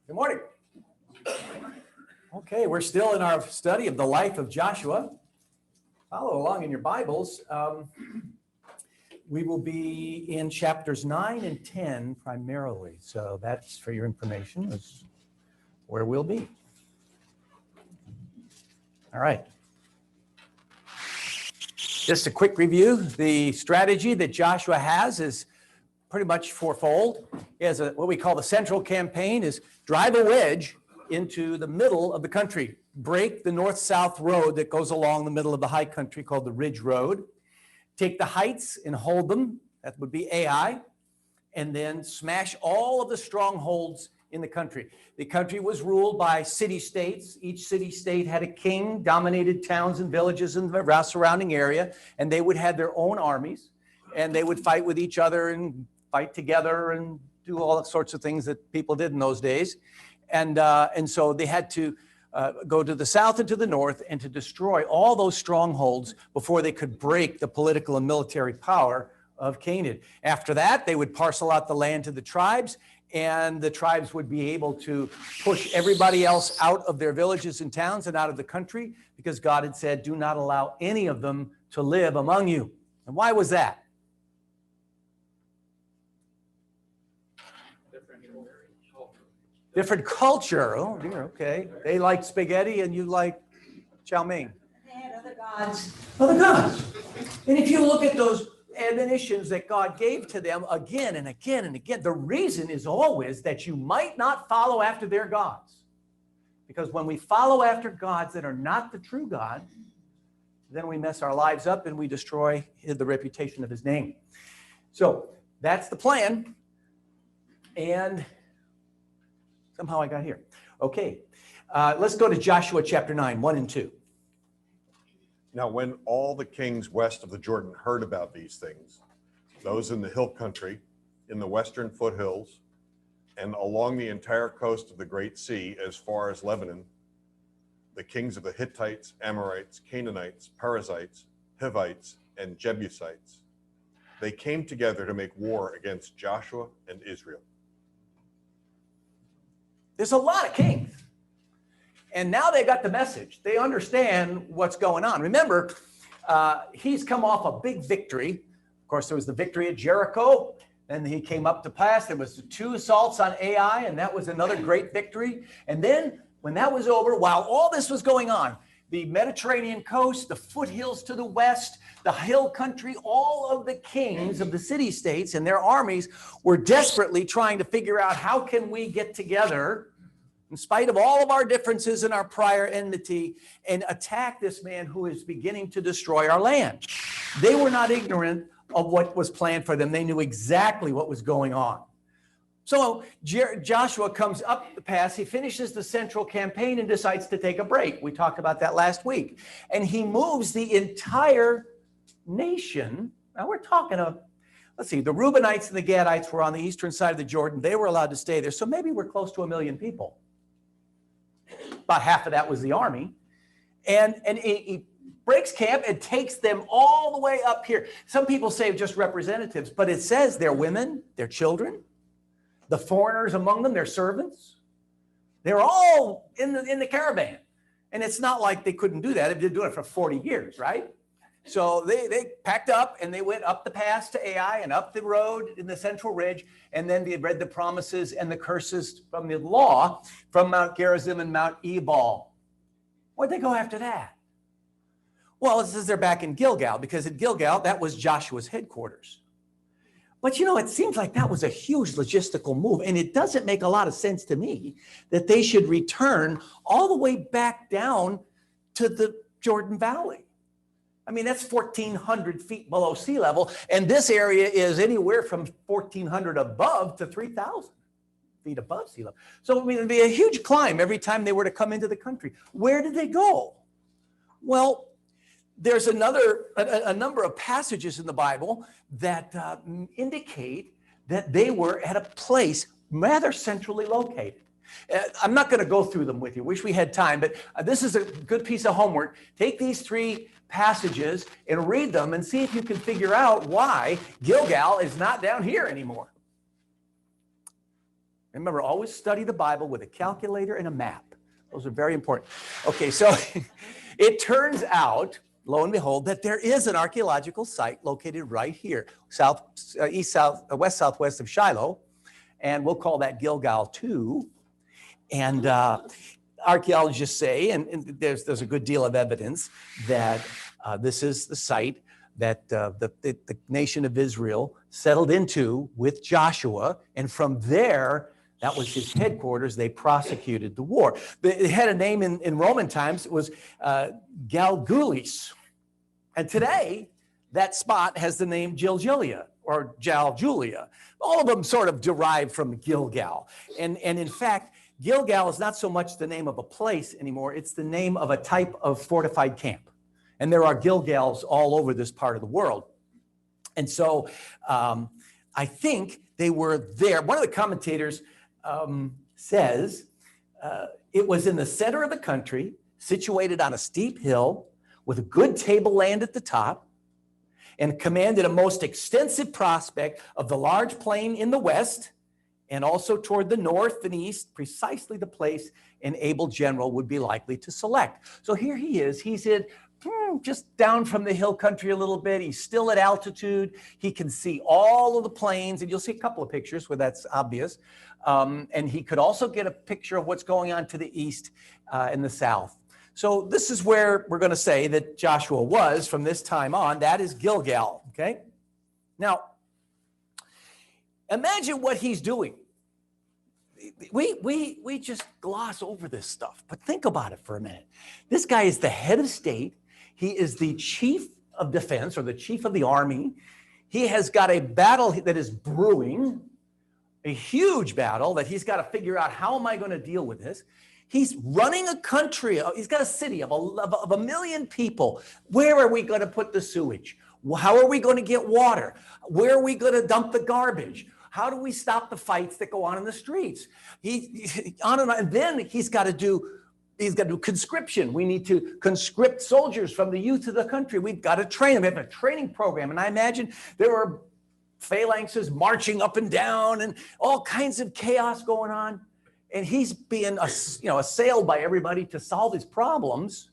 Good morning. Okay, we're still in our study of the life of Joshua. Follow along in your Bibles. We will be in chapters 9 and 10 primarily. So that's for your information, is where we'll be. All right. Just a quick review. The strategy that Joshua has is pretty much fourfold. He has what we call the central campaign, is drive a wedge into the middle of the country, break the north-south road that goes along the middle of the high country called the Ridge Road, take the heights and hold them, that would be Ai, and then smash all of the strongholds in the country. The country was ruled by city-states. Each city-state had a king, dominated towns and villages in the surrounding area, and they would have their own armies, and they would fight with each other and fight together and do all sorts of things that people did in those days. And so they had to go to the south and to the north and to destroy all those strongholds before they could break the political and military power of Canaan. After that, they would parcel out the land to the tribes, and the tribes would be able to push everybody else out of their villages and towns and out of the country, because God had said, do not allow any of them to live among you. And why was that? Different culture. Oh dear, okay. They like spaghetti and you like chow mein. They had other gods. Other gods. And if you look at those admonitions that God gave to them again and again and again, the reason is always that you might not follow after their gods. Because when we follow after gods that are not the true God, then we mess our lives up and we destroy the reputation of his name. So that's the plan. And somehow I got here. Okay, let's go to Joshua chapter 9, 1 and 2. Now, when all the kings west of the Jordan heard about these things, those in the hill country, in the western foothills, and along the entire coast of the Great Sea as far as Lebanon, the kings of the Hittites, Amorites, Canaanites, Perizzites, Hivites, and Jebusites, they came together to make war against Joshua and Israel. There's a lot of kings. And now they got the message. They understand what's going on. Remember, he's come off a big victory. Of course, there was the victory at Jericho. Then he came up to pass. There was 2 assaults on Ai, and that was another great victory. And then when that was over, while all this was going on, the Mediterranean coast, the foothills to the west, the hill country, all of the kings of the city-states and their armies were desperately trying to figure out how can we get together in spite of all of our differences and our prior enmity and attack this man who is beginning to destroy our land. They were not ignorant of what was planned for them. They knew exactly what was going on. So Joshua comes up the pass, he finishes the central campaign and decides to take a break. We talked about that last week. And he moves the entire nation. Now we're talking of, let's see, the Reubenites and the Gadites were on the eastern side of the Jordan. They were allowed to stay there. So maybe we're close to 1 million people. About half of that was the army. And he breaks camp and takes them all the way up here. Some people say just representatives, but it says they're women, they're children. The foreigners among them, their servants, they're all in the caravan. And it's not like they couldn't do that. They've been doing it for 40 years, right? So they packed up and they went up the pass to Ai and up the road in the central ridge. And then they read the promises and the curses from the law from Mount Gerizim and Mount Ebal. Where'd they go after that? Well, it says they're back in Gilgal, because at Gilgal, that was Joshua's headquarters. But you know, it seems like that was a huge logistical move, and it doesn't make a lot of sense to me that they should return all the way back down to the Jordan Valley. I mean, that's 1,400 feet below sea level, and this area is anywhere from 1,400 above to 3,000 feet above sea level. So, I mean, it'd be a huge climb every time they were to come into the country. Where did they go? Well, there's a number of passages in the Bible that indicate that they were at a place rather centrally located. I'm not going to go through them with you. Wish we had time, but this is a good piece of homework. Take these 3 passages and read them and see if you can figure out why Gilgal is not down here anymore. Remember, always study the Bible with a calculator and a map. Those are very important. Okay, so it turns out, lo and behold, that there is an archaeological site located right here, west southwest of Shiloh, and we'll call that Gilgal 2. And archaeologists say, and there's a good deal of evidence that this is the site that the nation of Israel settled into with Joshua, and from there, that was his headquarters. They prosecuted the war. It had a name in Roman times. It was Galgulis. And today, that spot has the name Gilgilia or Jaljulia. All of them sort of derived from Gilgal. And in fact, Gilgal is not so much the name of a place anymore. It's the name of a type of fortified camp. And there are Gilgals all over this part of the world. And so I think they were there. One of the commentators says it was in the center of the country, situated on a steep hill with a good tableland at the top, and commanded a most extensive prospect of the large plain in the west, and also toward the north and east, precisely the place an able general would be likely to select. So here he is. He's in just down from the hill country a little bit. He's still at altitude. He can see all of the plains, and you'll see a couple of pictures where that's obvious. And he could also get a picture of what's going on to the east and the south. So this is where we're going to say that Joshua was from this time on. That is Gilgal, okay? Now, imagine what he's doing. We just gloss over this stuff, but think about it for a minute. This guy is the head of state. He is the chief of defense or the chief of the army. He has got a battle that is brewing, a huge battle that he's got to figure out, how am I going to deal with this? He's running a country. He's got a city of a million people. Where are we going to put the sewage? How are we going to get water? Where are we going to dump the garbage? How do we stop the fights that go on in the streets? On and on. And then he's got to do conscription. We need to conscript soldiers from the youth of the country. We've got to train them. We have a training program. And I imagine there were phalanxes marching up and down and all kinds of chaos going on. And he's being assailed by everybody to solve his problems.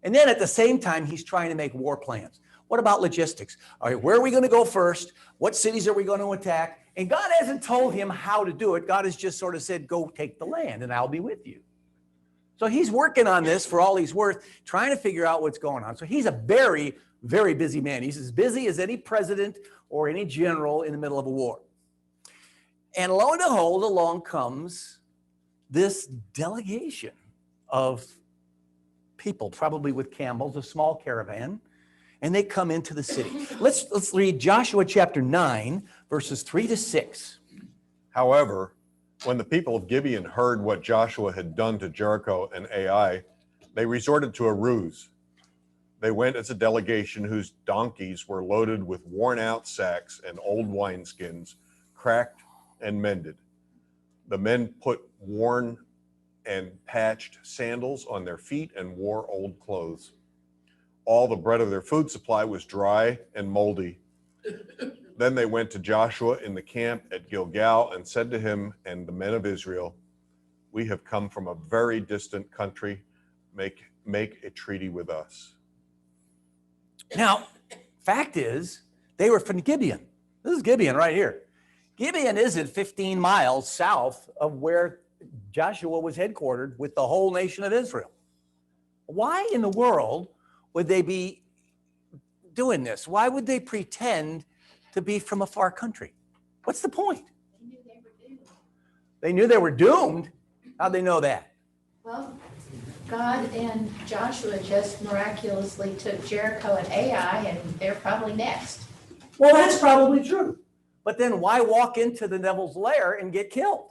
And then at the same time, he's trying to make war plans. What about logistics? All right, where are we going to go first? What cities are we going to attack? And God hasn't told him how to do it. God has just sort of said, go take the land and I'll be with you. So he's working on this for all he's worth, trying to figure out what's going on. So he's a very, very busy man. He's as busy as any president or any general in the middle of a war. And lo and behold, along comes this delegation of people, probably with camels, a small caravan, and they come into the city. Let's read Joshua chapter 9, verses 3-6. However, when the people of Gibeon heard what Joshua had done to Jericho and Ai, they resorted to a ruse. They went as a delegation whose donkeys were loaded with worn-out sacks and old wineskins, cracked and mended. The men put worn and patched sandals on their feet and wore old clothes. All the bread of their food supply was dry and moldy. Then they went to Joshua in the camp at Gilgal and said to him and the men of Israel, "We have come from a very distant country. Make a treaty with us." Now, fact is, they were from Gibeon. This is Gibeon right here. Gibeon isn't 15 miles south of where Joshua was headquartered with the whole nation of Israel. Why in the world would they be doing this? Why would they pretend to be from a far country? What's the point? They knew they were doomed. They knew they were doomed? How'd they know that? Well, God and Joshua just miraculously took Jericho and Ai, and they're probably next. Well, that's probably true. But then why walk into the devil's lair and get killed?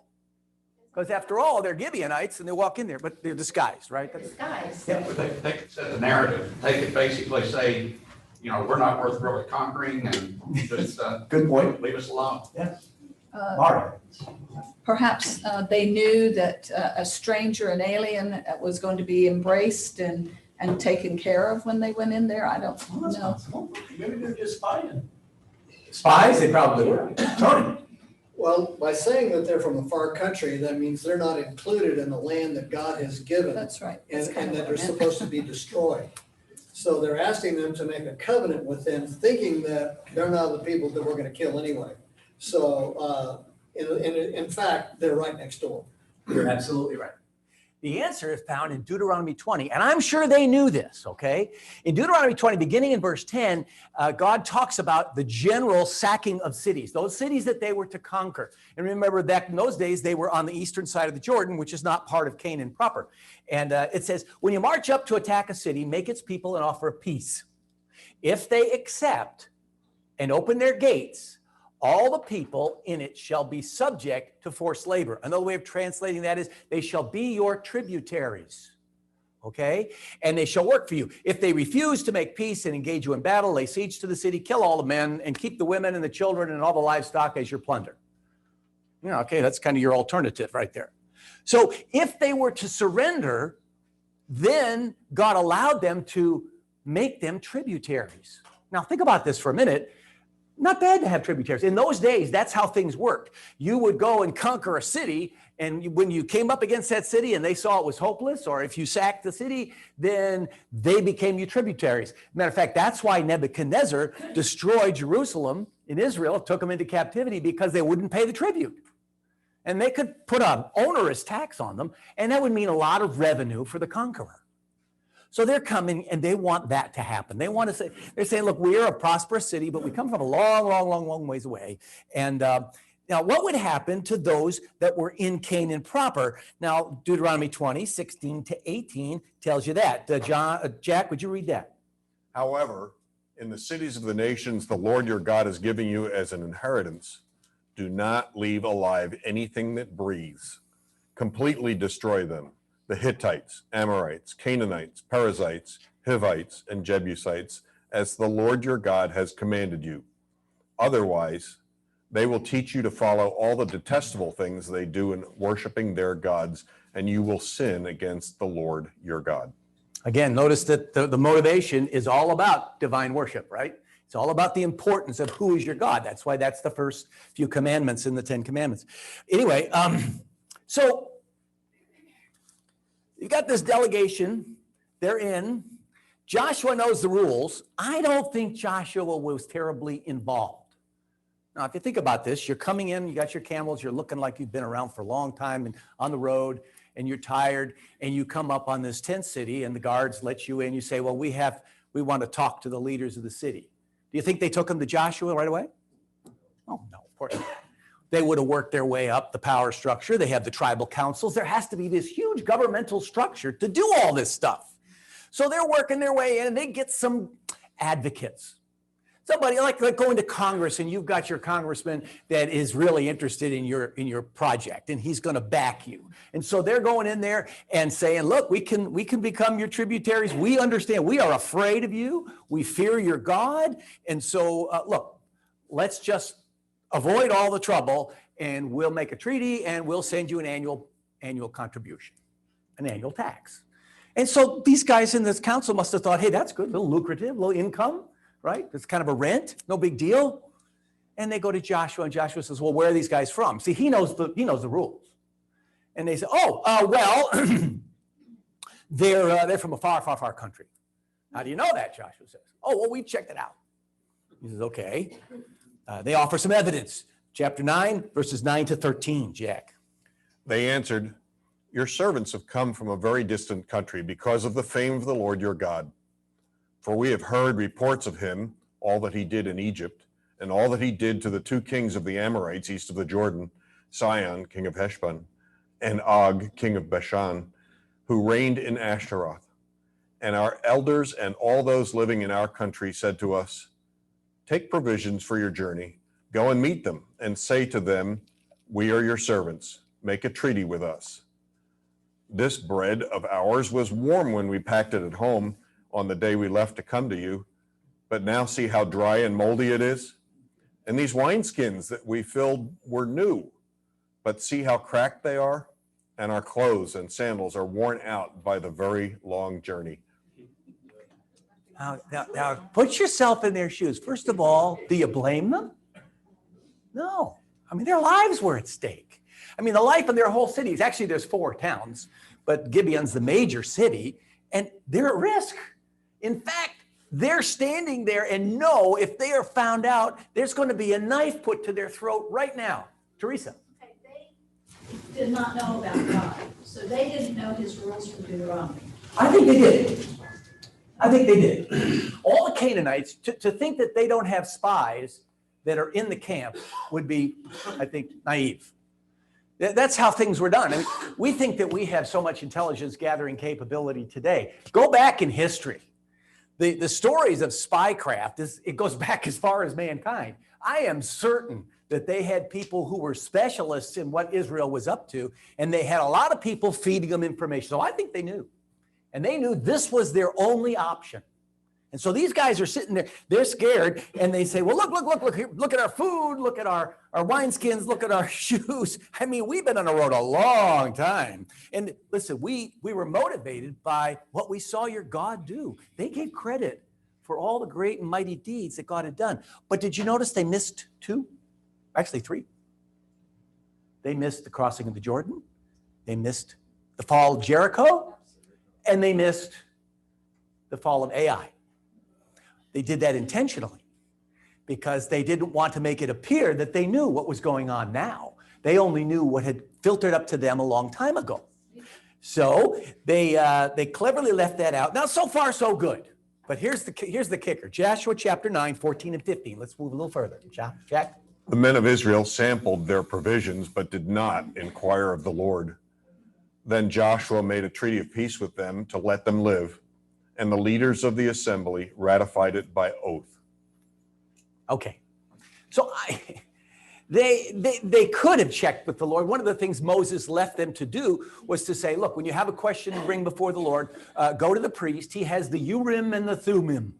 Because after all, they're Gibeonites and they walk in there, but they're disguised, right? They're disguised. Yeah. But they could set the narrative. They could basically say, we're not worth really conquering, and just Good point. leave us alone. Mara. Perhaps they knew that a stranger, an alien, was going to be embraced and taken care of when they went in there. I don't know. Maybe they're just spying. Spies? They probably were. Tony. Well, by saying that they're from a far country, that means they're not included in the land that God has given. That's right. And, That's kind and of that what I they're meant. supposed to be destroyed. So they're asking them to make a covenant with them, thinking that they're not the people that we're gonna kill anyway. So, in fact, they're right next door. You're absolutely right. The answer is found in Deuteronomy 20, and I'm sure they knew this, okay? In Deuteronomy 20, beginning in verse 10, God talks about the general sacking of cities, those cities that they were to conquer. And remember that in those days, they were on the eastern side of the Jordan, which is not part of Canaan proper. And it says, when you march up to attack a city, make its people an offer of peace. If they accept and open their gates, all the people in it shall be subject to forced labor. Another way of translating that is they shall be your tributaries, okay? And they shall work for you. If they refuse to make peace and engage you in battle, lay siege to the city, kill all the men, and keep the women and the children and all the livestock as your plunder. Yeah, okay, that's kind of your alternative right there. So if they were to surrender, then God allowed them to make them tributaries. Now think about this for a minute. Not bad to have tributaries. In those days, that's how things worked. You would go and conquer a city, and when you came up against that city and they saw it was hopeless, or if you sacked the city, then they became your tributaries. Matter of fact, that's why Nebuchadnezzar destroyed Jerusalem in Israel, took them into captivity because they wouldn't pay the tribute. And they could put an onerous tax on them, and that would mean a lot of revenue for the conqueror. So they're coming and they want that to happen. They want to say, they're saying, look, we are a prosperous city, but we come from a long ways away. And now what would happen to those that were in Canaan proper? Now, Deuteronomy 20, 16 to 18 tells you that. Jack, would you read that? However, in the cities of the nations the Lord your God is giving you as an inheritance, do not leave alive anything that breathes. Completely destroy them. The Hittites, Amorites, Canaanites, Perizzites, Hivites, and Jebusites, as the Lord your God has commanded you. Otherwise, they will teach you to follow all the detestable things they do in worshiping their gods, and you will sin against the Lord your God. Again, notice that the motivation is all about divine worship, right? It's all about the importance of who is your God. That's why that's the first few commandments in the 10 Commandments. Anyway, so you got this delegation, they're in. Joshua knows the rules. I don't think Joshua was terribly involved. Now, if you think about this, you're coming in, you got your camels, you're looking like you've been around for a long time and on the road, and you're tired, and you come up on this tent city, and the guards let you in. You say, well, we want to talk to the leaders of the city. Do you think they took him to Joshua right away? Oh, no, of course not. They would have worked their way up the power structure. They have the tribal councils. There has to be this huge governmental structure to do all this stuff. So they're working their way in, and they get some advocates. Somebody like going to Congress, and you've got your congressman that is really interested in your project, and he's going to back you. And so they're going in there and saying, look, we can become your tributaries. We understand. We are afraid of you. We fear your God. And so, look, let's just avoid all the trouble, and we'll make a treaty, and we'll send you an annual contribution, an annual tax. And so these guys in this council must have thought, hey, that's good, a little lucrative, a little income, right? It's kind of a rent, no big deal. And they go to Joshua, and Joshua says, well, where are these guys from? See, he knows the rules. And they say, well, they're from a far country. How do you know that? Joshua says, oh, well, we checked it out. He says, okay. They offer some evidence. Chapter 9, verses 9 to 13, Jack. They answered, your servants have come from a very distant country because of the fame of the Lord your God. For we have heard reports of him, all that he did in Egypt, and all that he did to the 2 kings of the Amorites east of the Jordan, Sihon, king of Heshbon, and Og, king of Bashan, who reigned in Ashtaroth. And our elders and all those living in our country said to us, take provisions for your journey, go and meet them, and say to them, we are your servants, make a treaty with us. This bread of ours was warm when we packed it at home on the day we left to come to you, but now see how dry and moldy it is? And these wineskins that we filled were new, but see how cracked they are? And our clothes and sandals are worn out by the very long journey. Now, put yourself in their shoes. First of all, do you blame them? No. I mean, their lives were at stake. I mean, the life of their whole cities. Actually, there's 4 towns, but Gibeon's the major city, and they're at risk. In fact, they're standing there and know if they are found out, there's going to be a knife put to their throat right now. Teresa. Okay, they did not know about God, so they didn't know his rules from Deuteronomy. I think they did. I think they did. All the Canaanites, to think that they don't have spies that are in the camp would be, I think, naive. That's how things were done. I mean, we think that we have so much intelligence gathering capability today. Go back in history. The stories of spycraft, it goes back as far as mankind. I am certain that they had people who were specialists in what Israel was up to, and they had a lot of people feeding them information. So I think they knew. And they knew this was their only option. And so these guys are sitting there, they're scared, and they say, well, look at our food, look at our wineskins, look at our shoes. I mean, we've been on the road a long time. And listen, we were motivated by what we saw your God do. They gave credit for all the great and mighty deeds that God had done. But did you notice they missed 2? Actually 3. They missed the crossing of the Jordan. They missed the fall of Jericho. And they missed the fall of Ai. They did that intentionally because they didn't want to make it appear that they knew what was going on now. They only knew what had filtered up to them a long time ago. So they cleverly left that out. Now, so far, so good. But here's the kicker. Joshua chapter 9, 14 and 15. Let's move a little further. Jack? The men of Israel sampled their provisions, but did not inquire of the Lord. Then Joshua made a treaty of peace with them to let them live, and the leaders of the assembly ratified it by oath. Okay. So they could have checked with the Lord. One of the things Moses left them to do was to say, look, when you have a question to bring before the Lord, go to the priest. He has the Urim and the Thummim.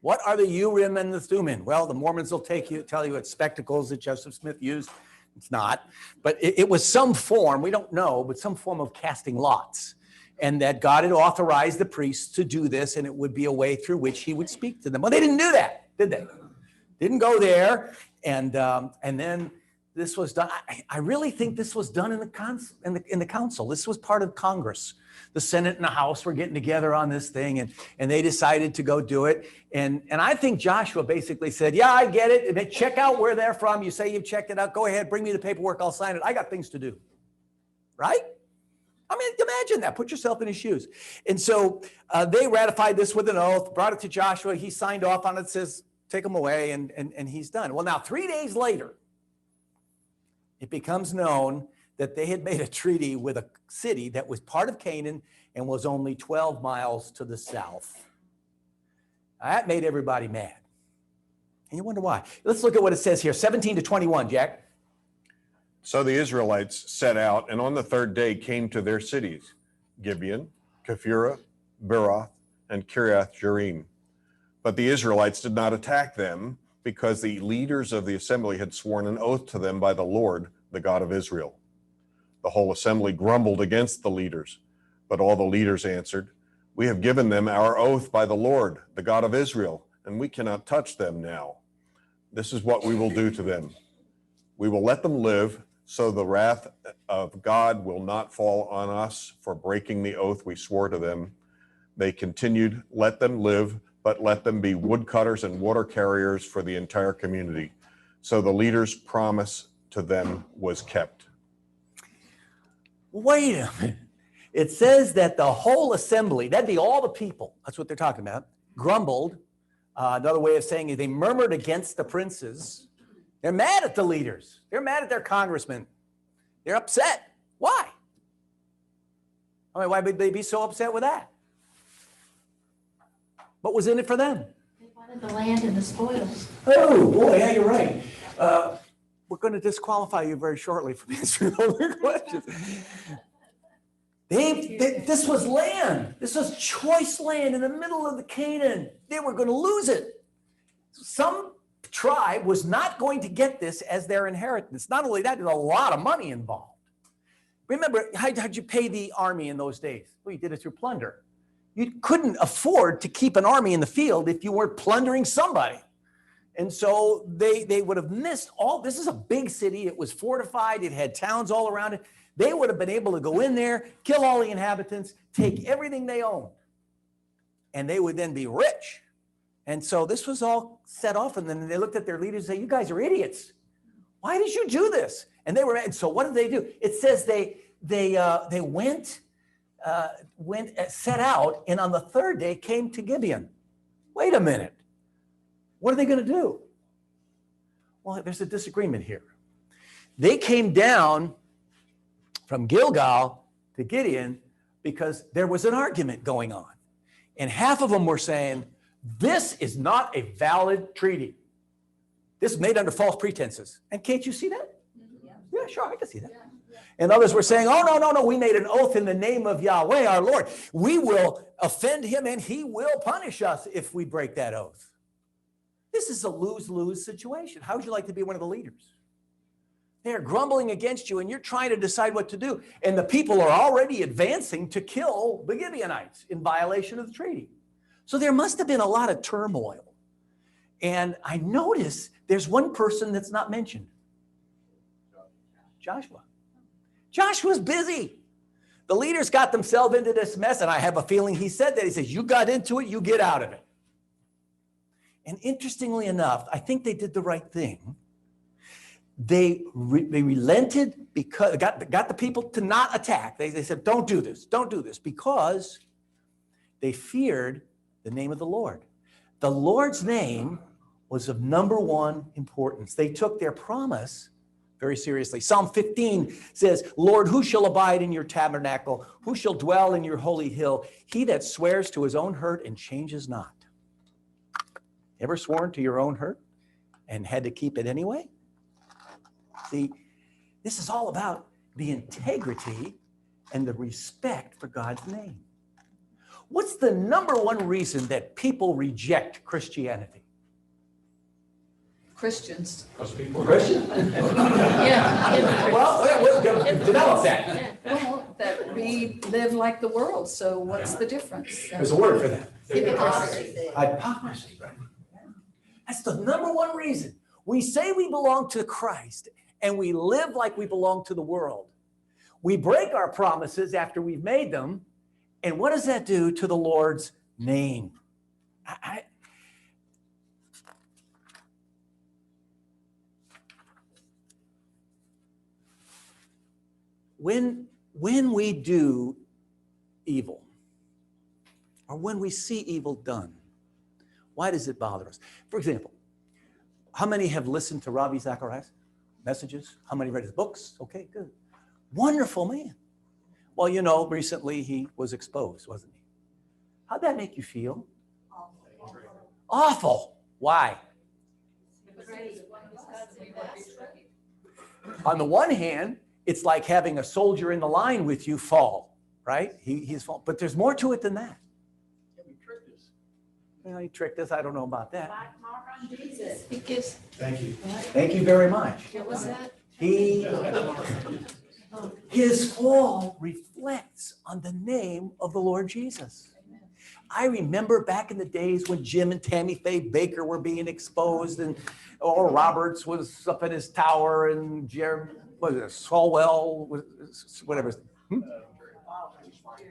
What are the Urim and the Thummim? Well, the Mormons will tell you it's spectacles that Joseph Smith used. It's not, but it was some form, we don't know, but some form of casting lots. And that God had authorized the priests to do this, and it would be a way through which he would speak to them. Well, they didn't do that, did they? Didn't go there. And then this was done. I really think this was done in the council. This was part of Congress. The Senate and the House were getting together on this thing, and they decided to go do it. And I think Joshua basically said, yeah, I get it. And check out where they're from. You say you've checked it out. Go ahead, bring me the paperwork. I'll sign it. I got things to do. Right? I mean, imagine that. Put yourself in his shoes. And so they ratified this with an oath, brought it to Joshua. He signed off on it, says, take them away, and he's done. Well, now 3 days later, it becomes known that they had made a treaty with a city that was part of Canaan and was only 12 miles to the south. That made everybody mad. And you wonder why. Let's look at what it says here, 17 to 21, Jack. So the Israelites set out, and on the 3rd day came to their cities, Gibeon, Kephirah, Beeroth, and Kiriath Jearim. But the Israelites did not attack them, because the leaders of the assembly had sworn an oath to them by the Lord, the God of Israel. The whole assembly grumbled against the leaders, but all the leaders answered, we have given them our oath by the Lord, the God of Israel, and we cannot touch them now. This is what we will do to them. We will let them live, so the wrath of God will not fall on us for breaking the oath we swore to them. They continued, let them live, but let them be woodcutters and water carriers for the entire community. So the leaders' promise to them was kept. Wait a minute. It says that the whole assembly, that'd be all the people, that's what they're talking about, grumbled. Another way of saying it, they murmured against the princes. They're mad at the leaders. They're mad at their congressmen. They're upset. Why? I mean, why would they be so upset with that? What was in it for them? They wanted the land and the spoils. Oh, boy, yeah, you're right. We're going to disqualify you very shortly from answering all their questions. This was land. This was choice land in the middle of the Canaan. They were going to lose it. Some tribe was not going to get this as their inheritance. Not only that, there's a lot of money involved. Remember, how'd you pay the army in those days? Well, you did it through plunder. You couldn't afford to keep an army in the field if you weren't plundering somebody. And so they would have missed all, this is a big city. It was fortified. It had towns all around it. They would have been able to go in there, kill all the inhabitants, take everything they owned, and they would then be rich. And so this was all set off. And then they looked at their leaders and said, you guys are idiots. Why did you do this? And they were mad. So what did they do? It says they went, set out, and on the third day came to Gibeon. Wait a minute. What are they going to do? Well, there's a disagreement here. They came down from Gilgal to Gibeon because there was an argument going on. And half of them were saying, this is not a valid treaty. This is made under false pretenses. And can't you see that? Yeah, sure, I can see that. And others were saying, oh, no, we made an oath in the name of Yahweh, our Lord. We will offend him and he will punish us if we break that oath. This is a lose-lose situation. How would you like to be one of the leaders? They're grumbling against you and you're trying to decide what to do. And the people are already advancing to kill the Gibeonites in violation of the treaty. So there must have been a lot of turmoil. And I notice there's one person that's not mentioned. Joshua. Joshua's busy. The leaders got themselves into this mess, and I have a feeling he said that. He says, you got into it, you get out of it. And interestingly enough, I think they did the right thing. They relented because got the people to not attack. They said, don't do this, because they feared the name of the Lord. The Lord's name was of number one importance. They took their promise very seriously. Psalm 15 says, Lord, who shall abide in your tabernacle? Who shall dwell in your holy hill? He that swears to his own hurt and changes not. Ever sworn to your own hurt and had to keep it anyway? See, this is all about the integrity and the respect for God's name. What's the number one reason that people reject Christianity? Christians. Because people are Christian? Yeah. Well, develop that. Well, that we live like the world, so what's the difference? There's a word for that. Hypocrisy. Hypocrisy. Right? That's the number one reason. We say we belong to Christ and we live like we belong to the world. We break our promises after we've made them. And what does that do to the Lord's name? When we do evil, or when we see evil done, why does it bother us? For example, how many have listened to Ravi Zacharias' messages? How many read his books? Okay, good. Wonderful man. Well, you know, recently he was exposed, wasn't he? How'd that make you feel? Awful. Why? On the one hand, it's like having a soldier in the line with you fall, right? He's fall. But there's more to it than that. You know, he tricked us. I don't know about that. Black mark on Jesus. Because, Thank you. Thank you very much. what was that? His fall reflects on the name of the Lord Jesus. I remember back in the days when Jim and Tammy Faye Baker were being exposed, and Oral Roberts was up in his tower, and Swalwell, whatever.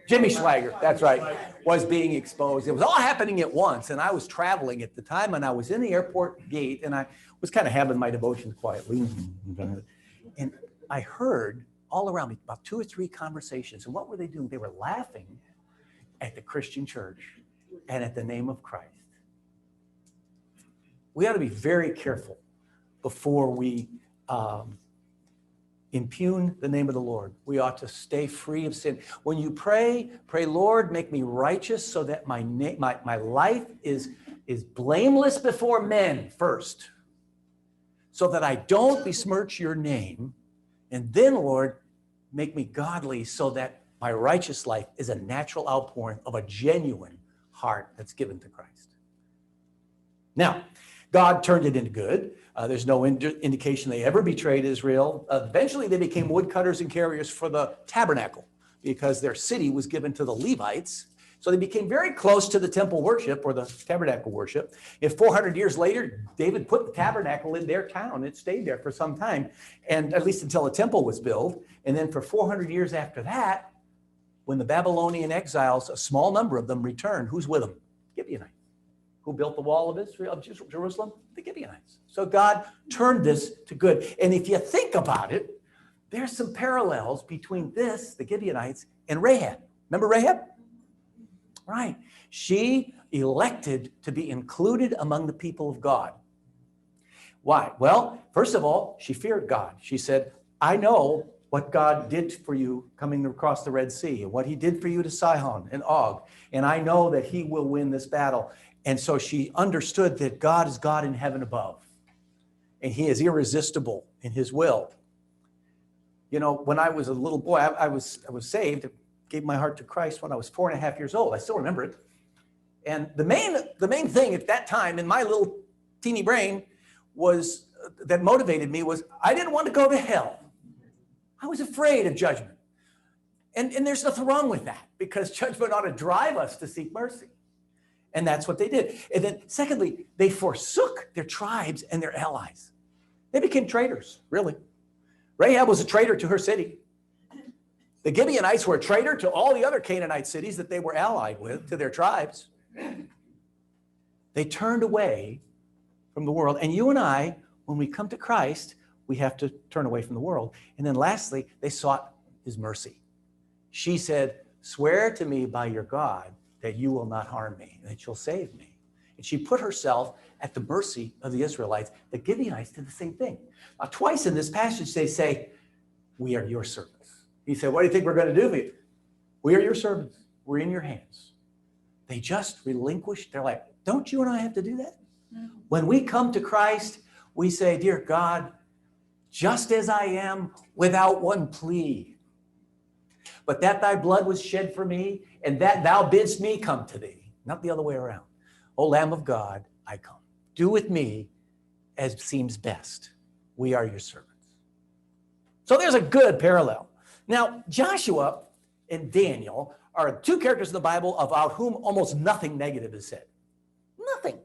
Jimmy Swagger, that's right, was being exposed. It was all happening at once, and I was traveling at the time, and I was in the airport gate, and I was kind of having my devotions quietly, and I heard all around me about 2 or 3 conversations. And what were they doing? They were laughing at the Christian church and at the name of Christ. We ought to be very careful before we impugn the name of the Lord. We ought to stay free of sin. When you pray, Lord, make me righteous so that my life is blameless before men first, so that I don't besmirch your name. And then, Lord, make me godly so that my righteous life is a natural outpouring of a genuine heart that's given to Christ. Now, God turned it into good. There's no indication they ever betrayed Israel. Eventually, they became woodcutters and carriers for the tabernacle because their city was given to the Levites. So they became very close to the temple worship or the tabernacle worship. If 400 years later, David put the tabernacle in their town, it stayed there for some time, and at least until the temple was built. And then for 400 years after that, when the Babylonian exiles, a small number of them returned, who's with them? Gibeonites. Who built the wall of Israel, of Jerusalem? The Gibeonites. So God turned this to good. And if you think about it, there's some parallels between this, the Gibeonites, and Rahab. Remember Rahab? Right. She elected to be included among the people of God. Why? Well, first of all, she feared God. She said, I know what God did for you coming across the Red Sea and what he did for you to Sihon and Og. And I know that he will win this battle. And so she understood that God is God in heaven above. And he is irresistible in his will. You know, when I was a little boy, I was saved, gave my heart to Christ when I was 4.5 years old. I still remember it. And the main thing at that time in my little teeny brain was that motivated me was I didn't want to go to hell. I was afraid of judgment. And there's nothing wrong with that because judgment ought to drive us to seek mercy. And that's what they did. And then secondly, they forsook their tribes and their allies. They became traitors, really. Rahab was a traitor to her city. The Gibeonites were a traitor to all the other Canaanite cities that they were allied with, to their tribes. They turned away from the world. And you and I, when we come to Christ, we have to turn away from the world. And then lastly, they sought his mercy. She said, swear to me by your God that you will not harm me, and that you'll save me. And she put herself at the mercy of the Israelites. The Gibeonites did the same thing. Now, twice in this passage, they say, we are your servants. He said, what do you think we're going to do for you? We are your servants. We're in your hands. They just relinquished their life. Don't you and I have to do that? No. When we come to Christ, we say, dear God, just as I am, without one plea, but that thy blood was shed for me, and that thou bidst me come to thee, not the other way around. O Lamb of God, I come. Do with me as seems best. We are your servants. So there's a good parallel. Now, Joshua and Daniel are two characters in the Bible about whom almost nothing negative is said. Nothing.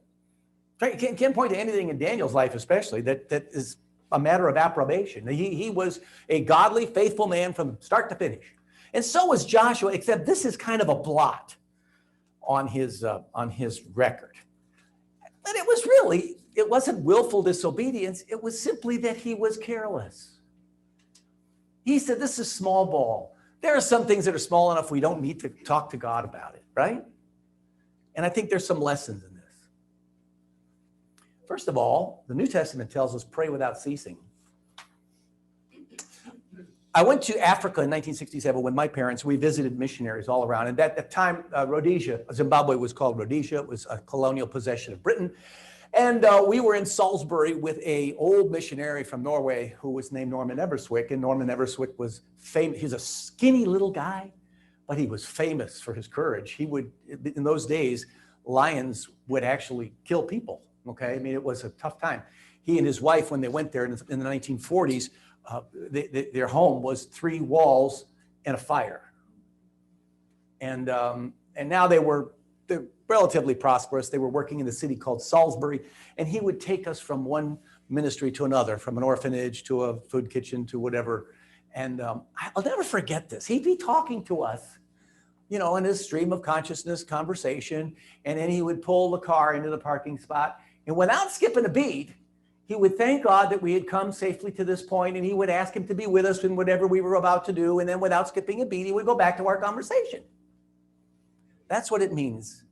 You can't point to anything in Daniel's life especially that is a matter of approbation. He was a godly, faithful man from start to finish. And so was Joshua, except this is kind of a blot on his record. But it wasn't willful disobedience. It was simply that he was careless. He said, this is small ball. There are some things that are small enough we don't need to talk to God about it, right? And I think there's some lessons in this. First of all, the New Testament tells us pray without ceasing. I went to Africa in 1967 when my parents, we visited missionaries all around. And at that time, Rhodesia, Zimbabwe was called Rhodesia. It was a colonial possession of Britain. And we were in Salisbury with an old missionary from Norway who was named Norman Everswick. And Norman Everswick was famous. He was a skinny little guy, but he was famous for his courage. He would, in those days, lions would actually kill people. Okay, I mean, it was a tough time. He and his wife, when they went there in the 1940s, their home was 3 walls and a fire. And now they're relatively prosperous. They were working in the city called Salisbury, and he would take us from one ministry to another, from an orphanage to a food kitchen to whatever. And I'll never forget this. He'd be talking to us, you know, in his stream of consciousness conversation, and then he would pull the car into the parking spot, and without skipping a beat, he would thank God that we had come safely to this point, and he would ask him to be with us in whatever we were about to do, and then without skipping a beat, he would go back to our conversation. That's what it means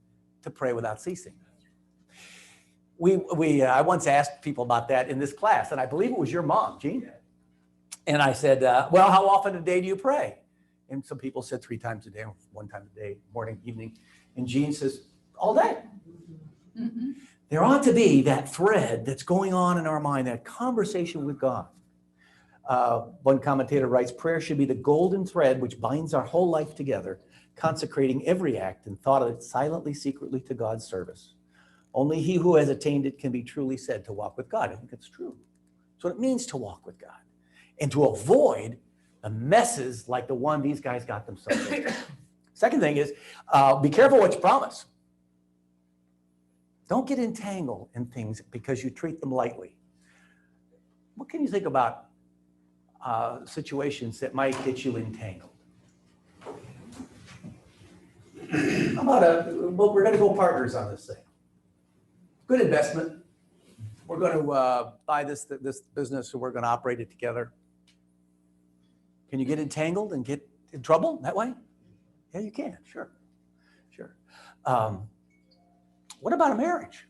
to pray without ceasing. I once asked people about that in this class, and I believe it was your mom, Jean. And I said, well, how often a day do you pray? And some people said 3 times a day, 1 time a day, morning, evening. And Jean says, all day. Mm-hmm. There ought to be that thread that's going on in our mind, that conversation with God. One commentator writes, prayer should be the golden thread which binds our whole life together, consecrating every act and thought of it silently, secretly to God's service. Only he who has attained it can be truly said to walk with God. I think it's true. That's what it means to walk with God and to avoid the messes like the one these guys got themselves in. Second thing is, be careful what you promise. Don't get entangled in things because you treat them lightly. What can you think about situations that might get you entangled? How about well, we're going to go partners on this thing. Good investment. We're going to buy this business and we're going to operate it together. Can you get entangled and get in trouble that way? Yeah, you can. Sure. What about a marriage?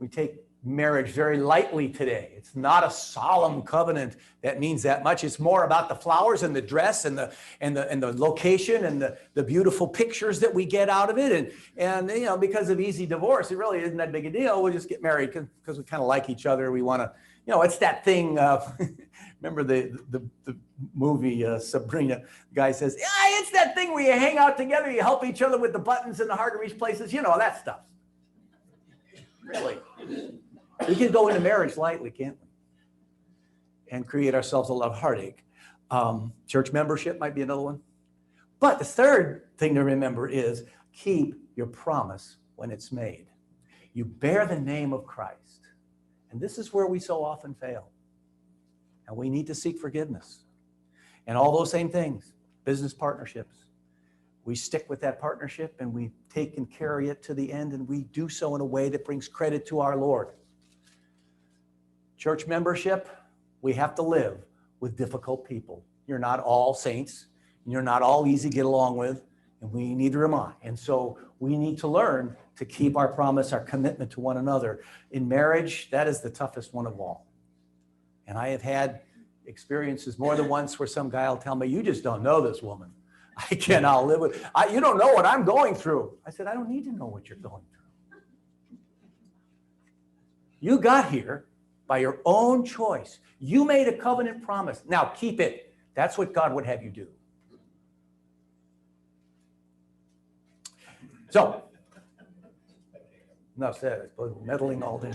We take marriage very lightly today. It's not a solemn covenant that means that much. It's more about the flowers and the dress and the location and the beautiful pictures that we get out of it. And you know, because of easy divorce, it really isn't that big a deal. We'll just get married because we kind of like each other. We want to, you know, it's that thing. Remember the movie Sabrina? The guy says, "Yeah, it's that thing where you hang out together, you help each other with the buttons in the hard to reach places. You know, that stuff." Really. We can go into marriage lightly, can't we? And create ourselves a lot of heartache. Church membership might be another one. But the third thing to remember is keep your promise when it's made. You bear the name of Christ. And this is where we so often fail. And we need to seek forgiveness. And all those same things, business partnerships. We stick with that partnership and we take and carry it to the end, and we do so in a way that brings credit to our Lord. Church membership, we have to live with difficult people. You're not all saints, and you're not all easy to get along with, and we neither am I. And so we need to learn to keep our promise, our commitment to one another. In marriage, that is the toughest one of all. And I have had experiences more than once where some guy will tell me, "You just don't know this woman. I cannot live with, you don't know what I'm going through." I said, "I don't need to know what you're going through. You got here by your own choice. You made a covenant promise. Now keep it." That's what God would have you do. So, enough said. I suppose we're meddling all day.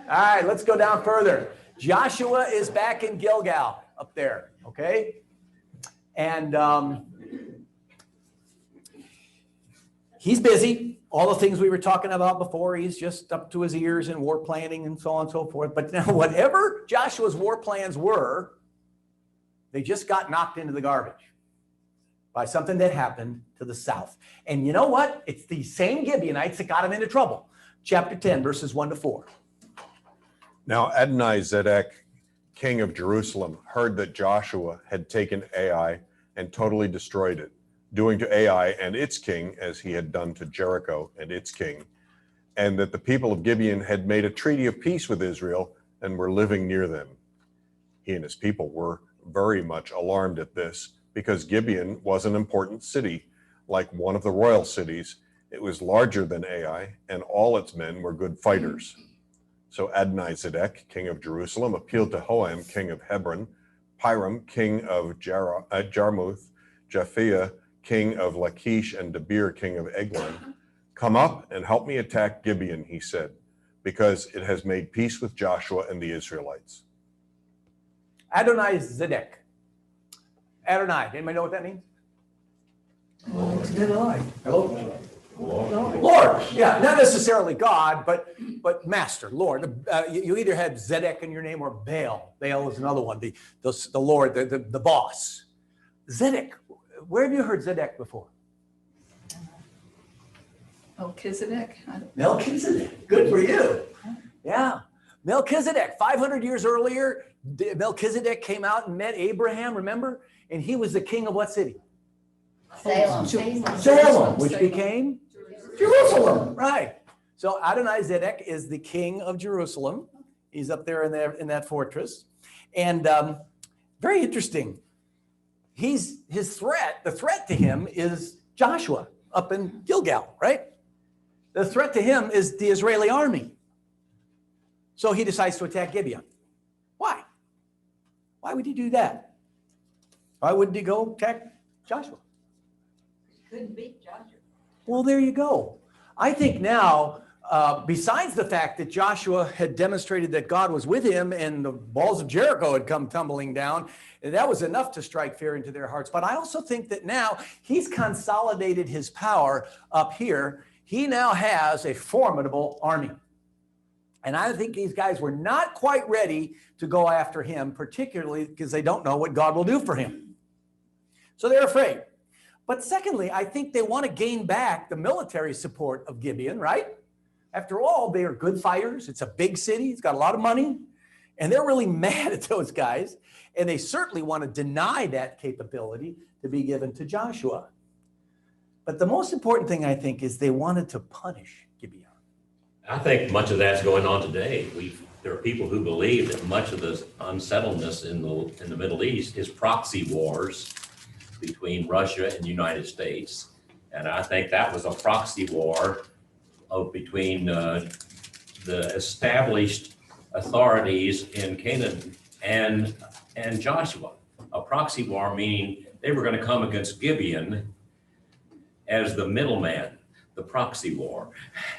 All right, let's go down further. Joshua is back in Gilgal up there, okay? And he's busy. All the things we were talking about before, he's just up to his ears in war planning and so on and so forth. But now whatever Joshua's war plans were, they just got knocked into the garbage by something that happened to the south. And you know what? It's these same Gibeonites that got him into trouble. Chapter 10, verses 1-4. Now Adonai-Zedek, king of Jerusalem, heard that Joshua had taken Ai and totally destroyed it, doing to Ai and its king as he had done to Jericho and its king, and that the people of Gibeon had made a treaty of peace with Israel and were living near them. He and his people were very much alarmed at this, because Gibeon was an important city, like one of the royal cities. It was larger than Ai, and all its men were good fighters. So Adonai-Zedek, king of Jerusalem, appealed to Horam, king of Hebron, Piram, king of Jarmuth, Japhia, king of Lachish, and Debir, king of Eglon. "Come up and help me attack Gibeon," he said, "because it has made peace with Joshua and the Israelites." Adonai-Zedek. Adonai, anybody know what that means? Hello? Lord. Yeah, not necessarily God, but master, Lord. You either had Zedek in your name or Baal. Baal is another one, the Lord, the boss. Zedek. Where have you heard Zedek before? Melchizedek. Melchizedek. Good for you. Yeah. Melchizedek. 500 years earlier, Melchizedek came out and met Abraham, remember? And he was the king of what city? Salem. Salem, which became Jerusalem, right? So Adonai-Zedek is the king of Jerusalem. He's up there in that fortress, and very interesting. The threat to him is Joshua up in Gilgal, right? The threat to him is the Israeli army. So he decides to attack Gibeon. Why? Why would he do that? Why wouldn't he go attack Joshua? Couldn't beat Joshua. Well, there you go. I think now besides the fact that Joshua had demonstrated that God was with him and the walls of Jericho had come tumbling down, that was enough to strike fear into their hearts. But I also think that now he's consolidated his power up here. He now has a formidable army. And I think these guys were not quite ready to go after him, particularly because they don't know what God will do for him. So they're afraid. But secondly, I think they want to gain back the military support of Gibeon, right? After all, they are good fighters. It's a big city. It's got a lot of money. And they're really mad at those guys. And they certainly want to deny that capability to be given to Joshua. But the most important thing, I think, is they wanted to punish Gibeon. I think much of that's going on today. There are people who believe that much of the unsettledness in the Middle East is proxy wars between Russia and the United States. And I think that was a proxy war between the established authorities in Canaan and Joshua. A proxy war meaning they were going to come against Gibeon as the middleman, the proxy war.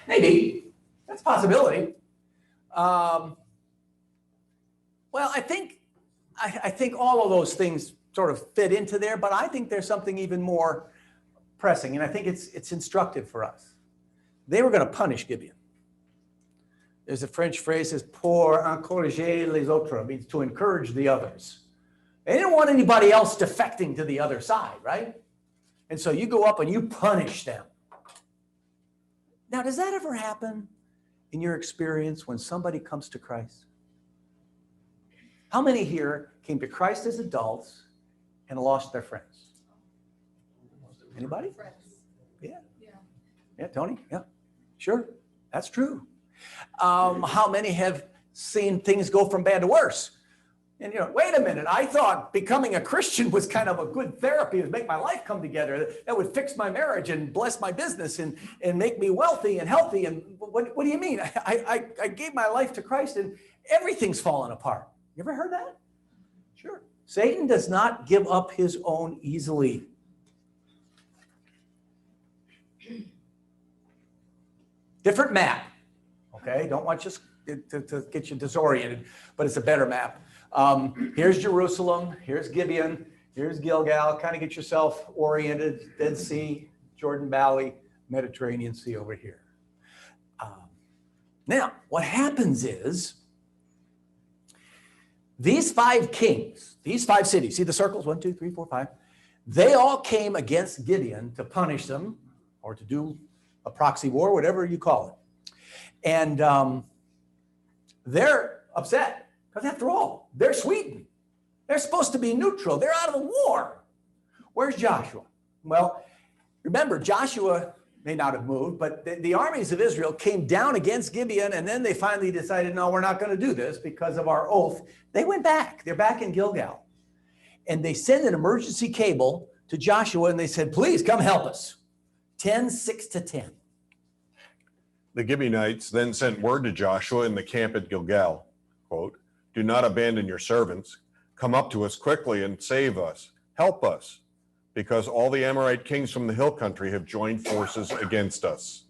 Maybe. That's a possibility. Well, I think all of those things sort of fit into there, but I think there's something even more pressing, and I think it's instructive for us. They were going to punish Gibeon. There's a French phrase that says, pour encourager les autres, means to encourage the others. They didn't want anybody else defecting to the other side, right? And so you go up and you punish them. Now, does that ever happen in your experience when somebody comes to Christ? How many here came to Christ as adults and lost their friends? Anybody? Yeah. Yeah, Tony? Yeah, sure. That's true. How many have seen things go from bad to worse? And wait a minute, I thought becoming a Christian was kind of a good therapy to make my life come together. That would fix my marriage and bless my business and make me wealthy and healthy. And what do you mean? I gave my life to Christ and everything's fallen apart. You ever heard that? Sure. Satan does not give up his own easily. Different map. Okay, don't want you to get you disoriented, but it's a better map. Here's Jerusalem, here's Gibeon, here's Gilgal. Kind of get yourself oriented. Dead Sea, Jordan Valley, Mediterranean Sea over here. Now, what happens is these 5 kings, these 5 cities, see the circles, 1, 2, 3, 4, 5, they all came against Gibeon to punish them or to do a proxy war, whatever you call it. And they're upset. Because after all, they're Sweden. They're supposed to be neutral. They're out of the war. Where's Joshua? Well, remember, Joshua may not have moved, but the armies of Israel came down against Gibeon, and then they finally decided, no, we're not going to do this because of our oath. They went back. They're back in Gilgal. And they send an emergency cable to Joshua, and they said, please come help us. 6-10. The Gibeonites then sent word to Joshua in the camp at Gilgal, quote, do not abandon your servants. Come up to us quickly and save us. Help us, because all the Amorite kings from the hill country have joined forces against us.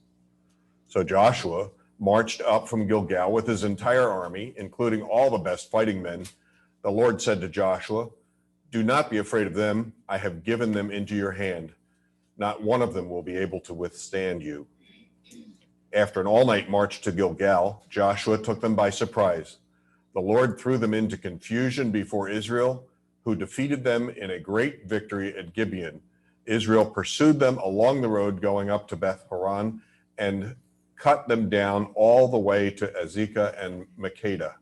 So Joshua marched up from Gilgal with his entire army, including all the best fighting men. The Lord said to Joshua, do not be afraid of them. I have given them into your hand. Not one of them will be able to withstand you. After an all-night march to Gilgal, Joshua took them by surprise. The Lord threw them into confusion before Israel, who defeated them in a great victory at Gibeon. Israel pursued them along the road going up to Beth Horon and cut them down all the way to Azekah and Makkedah.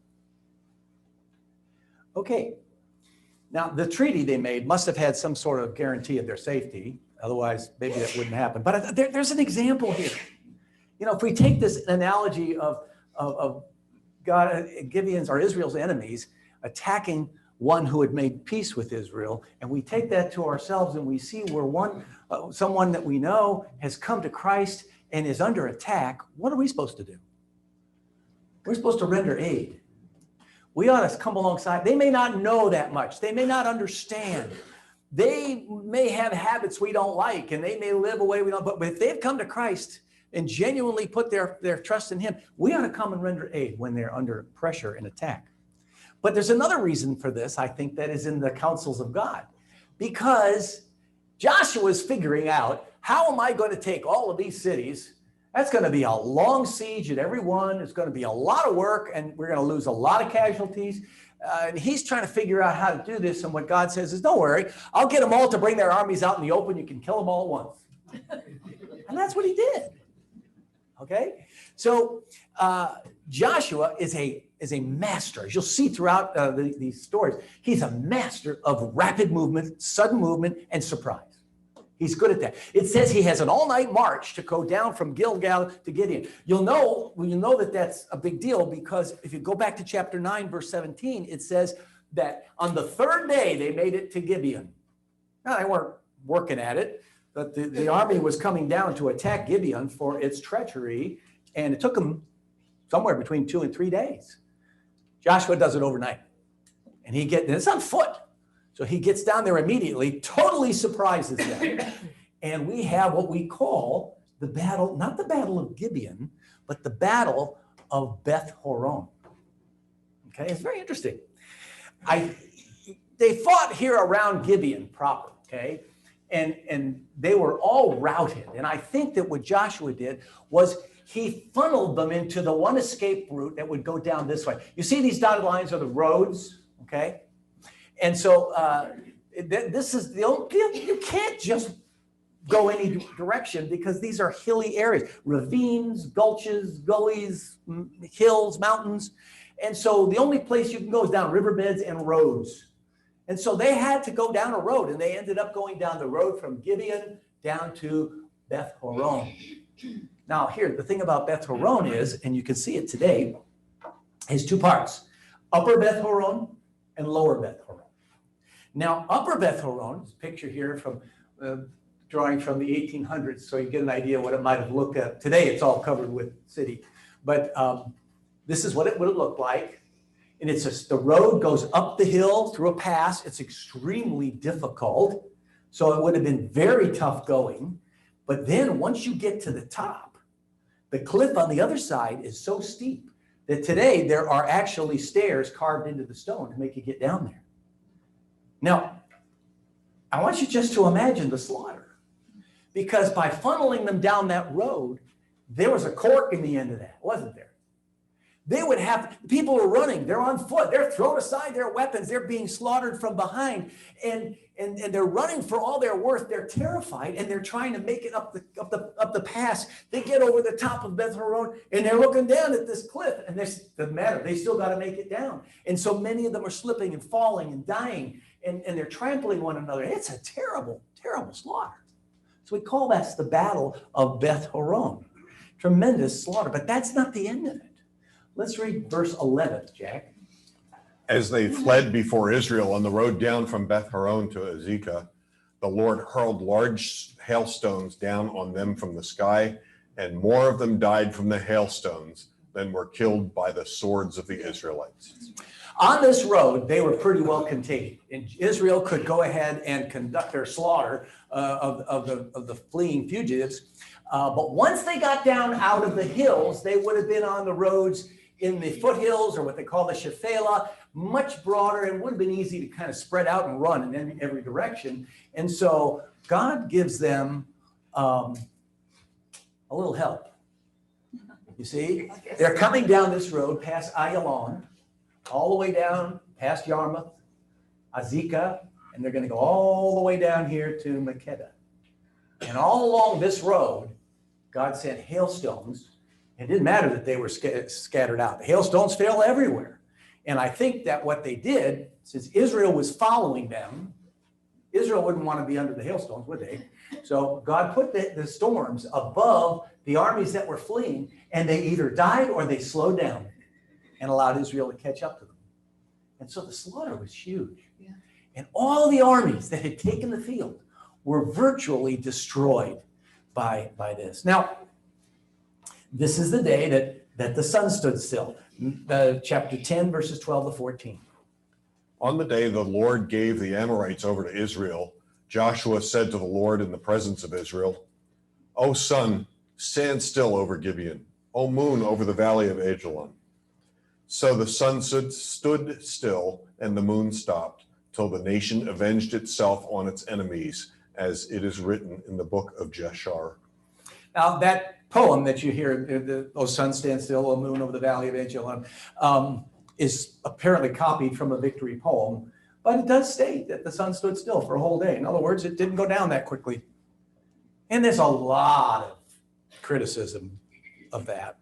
Okay. Now, the treaty they made must have had some sort of guarantee of their safety. Otherwise, maybe that wouldn't happen. But there's an example here. If we take this analogy of God, Gibeon's or Israel's enemies attacking one who had made peace with Israel, and we take that to ourselves and we see where someone that we know has come to Christ and is under attack, what are we supposed to do? We're supposed to render aid. We ought to come alongside. They may not know that much. They may not understand. They may have habits we don't like, and they may live a way we don't, but if they've come to Christ, and genuinely put their trust in him, we ought to come and render aid when they're under pressure and attack. But there's another reason for this, I think, that is in the counsels of God. Because Joshua is figuring out, how am I going to take all of these cities? That's going to be a long siege at every one. It's going to be a lot of work, and we're going to lose a lot of casualties. And he's trying to figure out how to do this. And what God says is, don't worry, I'll get them all to bring their armies out in the open. You can kill them all at once. And that's what he did. Okay? So Joshua is a master. As you'll see throughout these stories, he's a master of rapid movement, sudden movement, and surprise. He's good at that. It says he has an all-night march to go down from Gilgal to Gibeon. You'll know that that's a big deal, because if you go back to chapter 9, verse 17, it says that on the third day they made it to Gibeon. Now, they weren't working at it, but the army was coming down to attack Gibeon for its treachery, and it took them somewhere between 2 and 3 days. Joshua does it overnight, and it's on foot. So he gets down there immediately, totally surprises them. And we have what we call the battle, not the Battle of Gibeon, but the Battle of Beth Horon. Okay, it's very interesting. They fought here around Gibeon proper, okay? And they were all routed. And I think that what Joshua did was he funneled them into the one escape route that would go down this way. You see these dotted lines are the roads, okay? And so this is you can't just go any direction, because these are hilly areas, ravines, gulches, gullies, hills, mountains. And so the only place you can go is down riverbeds and roads. And so they had to go down a road, and they ended up going down the road from Gibeon down to Beth Horon. Now here, the thing about Beth Horon is, and you can see it today, is 2 parts: Upper Beth Horon and Lower Beth Horon. Now, Upper Beth Horon, this picture here from drawing from the 1800s, so you get an idea what it might have looked at. Today, it's all covered with city, but this is what it would have looked like. And it's just, the road goes up the hill through a pass. It's extremely difficult, so it would have been very tough going. But then once you get to the top, the cliff on the other side is so steep that today there are actually stairs carved into the stone to make you get down there. Now, I want you just to imagine the slaughter, because by funneling them down that road, there was a cork in the end of that, wasn't there? They would have, people are running, they're on foot, they're throwing aside their weapons, they're being slaughtered from behind, and they're running for all their worth. They're terrified, and they're trying to make it up the pass. They get over the top of Beth Horon, and they're looking down at this cliff, and this doesn't matter. They still got to make it down. And so many of them are slipping and falling and dying, and they're trampling one another. It's a terrible, terrible slaughter. So we call that the Battle of Beth Horon. Tremendous slaughter, but that's not the end of it. Let's read verse 11, Jack. As they fled before Israel on the road down from Beth Horon to Azekah, the Lord hurled large hailstones down on them from the sky, and more of them died from the hailstones than were killed by the swords of the Israelites. On this road, they were pretty well contained, and Israel could go ahead and conduct their slaughter of the fleeing fugitives. But once they got down out of the hills, they would have been on the roads in the foothills, or what they call the Shephelah, much broader, and would have been easy to kind of spread out and run in every direction. And so God gives them a little help. You see, they're coming down this road past Ayalon, all the way down past Yarmouth, Azekah, and they're going to go all the way down here to Makkedah. And all along this road, God sent hailstones. It didn't matter that they were scattered out. The hailstones fell everywhere. And I think that what they did, since Israel was following them, Israel wouldn't want to be under the hailstones, would they? So God put the storms above the armies that were fleeing, and they either died or they slowed down and allowed Israel to catch up to them. And so the slaughter was huge. Yeah. And all the armies that had taken the field were virtually destroyed by this. Now, this is the day that the sun stood still. Chapter 10, verses 12 to 14. On the day the Lord gave the Amorites over to Israel, Joshua said to the Lord in the presence of Israel, O sun, Stand still over Gibeon, O moon over the valley of Ajalon. So the sun stood still and the moon stopped, till the nation avenged itself on its enemies, as it is written in the book of Jashar. Now, that poem that you hear, "O sun, stand still, O moon over the valley of Ajalon," is apparently copied from a victory poem, but it does state that the sun stood still for a whole day. In other words, it didn't go down that quickly. And there's a lot of criticism of that.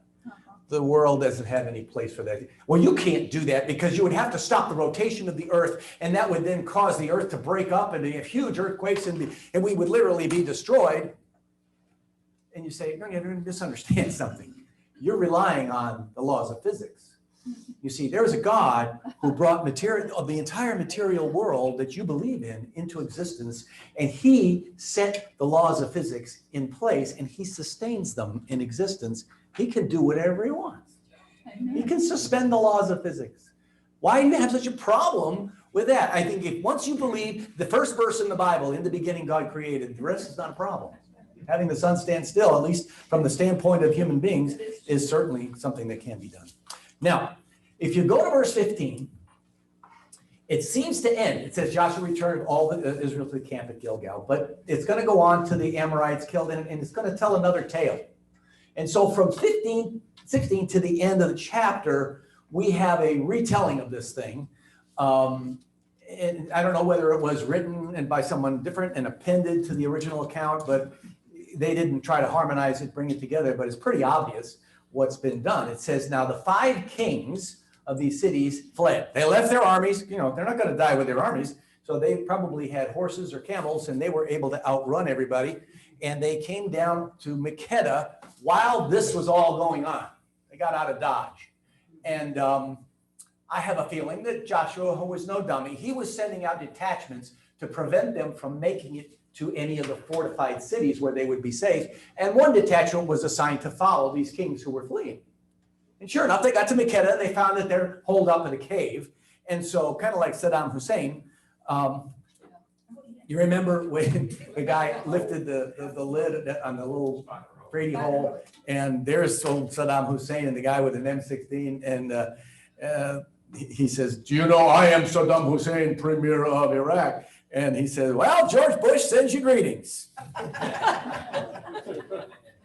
The world doesn't have any place for that. Well, you can't do that because you would have to stop the rotation of the earth, and that would then cause the earth to break up and have huge earthquakes, and we would literally be destroyed. And you say, no, you misunderstand something. You're relying on the laws of physics. You see, there's a God who brought the entire material world that you believe in into existence, and he set the laws of physics in place, and he sustains them in existence. He can do whatever he wants. He can suspend the laws of physics. Why do you have such a problem with that? I think if once you believe the first verse in the Bible, in the beginning God created, the rest is not a problem. Having the sun stand still, at least from the standpoint of human beings, is certainly something that can be done. Now, if you go to verse 15, it seems to end. It says Joshua returned all the Israel to the camp at Gilgal, but it's going to go on to the Amorites killed, and it's going to tell another tale. And so from 16 to the end of the chapter, we have a retelling of this thing. And I don't know whether it was written and by someone different and appended to the original account, but they didn't try to harmonize it, bring it together, but it's pretty obvious what's been done. It says, now the 5 kings of these cities fled. They left their armies. You know, they're not going to die with their armies. So they probably had horses or camels, and they were able to outrun everybody. And they came down to Makkedah while this was all going on. They got out of Dodge. And I have a feeling that Joshua, who was no dummy, he was sending out detachments to prevent them from making it to any of the fortified cities where they would be safe. And one detachment was assigned to follow these kings who were fleeing. And sure enough, they got to Makkedah, and they found that they're holed up in a cave. And so kind of like Saddam Hussein, you remember when the guy lifted the lid on the little Brady hole, and there's old Saddam Hussein and the guy with an M16, and he says, do you know I am Saddam Hussein, premier of Iraq? And he says, well, George Bush sends you greetings.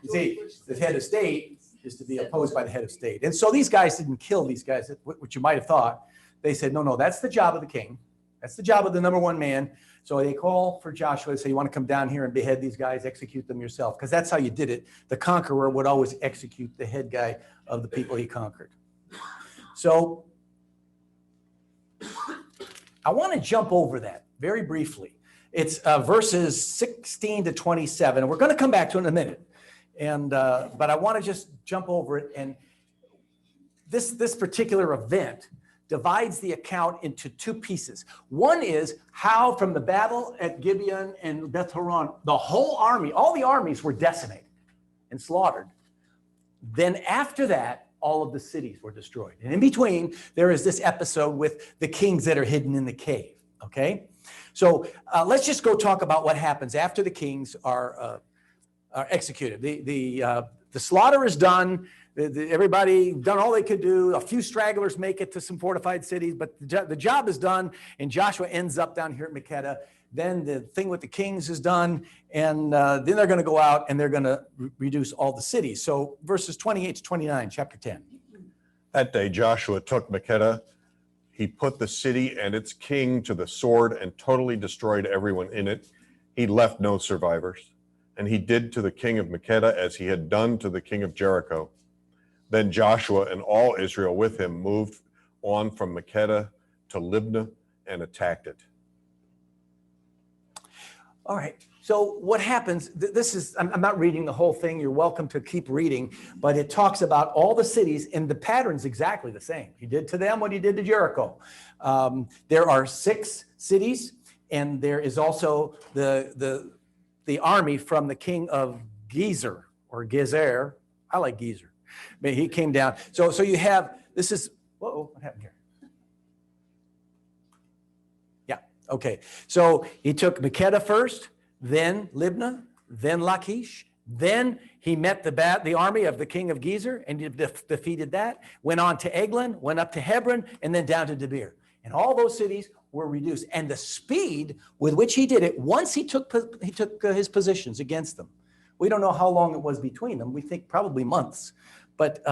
You see, the head of state is to be opposed by the head of state. And so these guys didn't kill these guys, which you might have thought. They said, no, that's the job of the king. That's the job of the number one man. So they call for Joshua and say, you want to come down here and behead these guys, execute them yourself. Because that's how you did it. The conqueror would always execute the head guy of the people he conquered. So I want to jump over that very briefly. It's verses 16 to 27. We're going to come back to it in a minute. And but I want to just jump over it. And this particular event divides the account into 2 pieces. One is how from the battle at Gibeon and Beth Horon, the whole army, all the armies were decimated and slaughtered. Then after that, all of the cities were destroyed. And in between, there is this episode with the kings that are hidden in the cave, okay? So let's just go talk about what happens after the kings are executed. The slaughter is done. Everybody done all they could do. A few stragglers make it to some fortified cities, but the job is done, and Joshua ends up down here at Makkedah. Then the thing with the kings is done, and then they're going to go out and they're going to reduce all the cities. So verses 28 to 29, chapter 10. That day Joshua took Makkedah. He put the city and its king to the sword and totally destroyed everyone in it. He left no survivors. And he did to the king of Makkedah as he had done to the king of Jericho. Then Joshua and all Israel with him moved on from Makkedah to Libnah and attacked it. All right. So what happens, I'm not reading the whole thing. You're welcome to keep reading, but it talks about all the cities, and the pattern's exactly the same. He did to them what he did to Jericho. There are 6 cities, and there is also the army from the king of Gezer or Gezer. I like Gezer. But he came down. So you have, this is, whoa, what happened here? Yeah, okay. So he took Makkedah first, then Libnah, then Lachish, Then he met the army of the king of Gezer and defeated that, went on to Eglon, went up to Hebron, and then down to Debir. And all those cities were reduced. And the speed with which he did it, once he took his positions against them, we don't know how long it was between them. We think probably months, but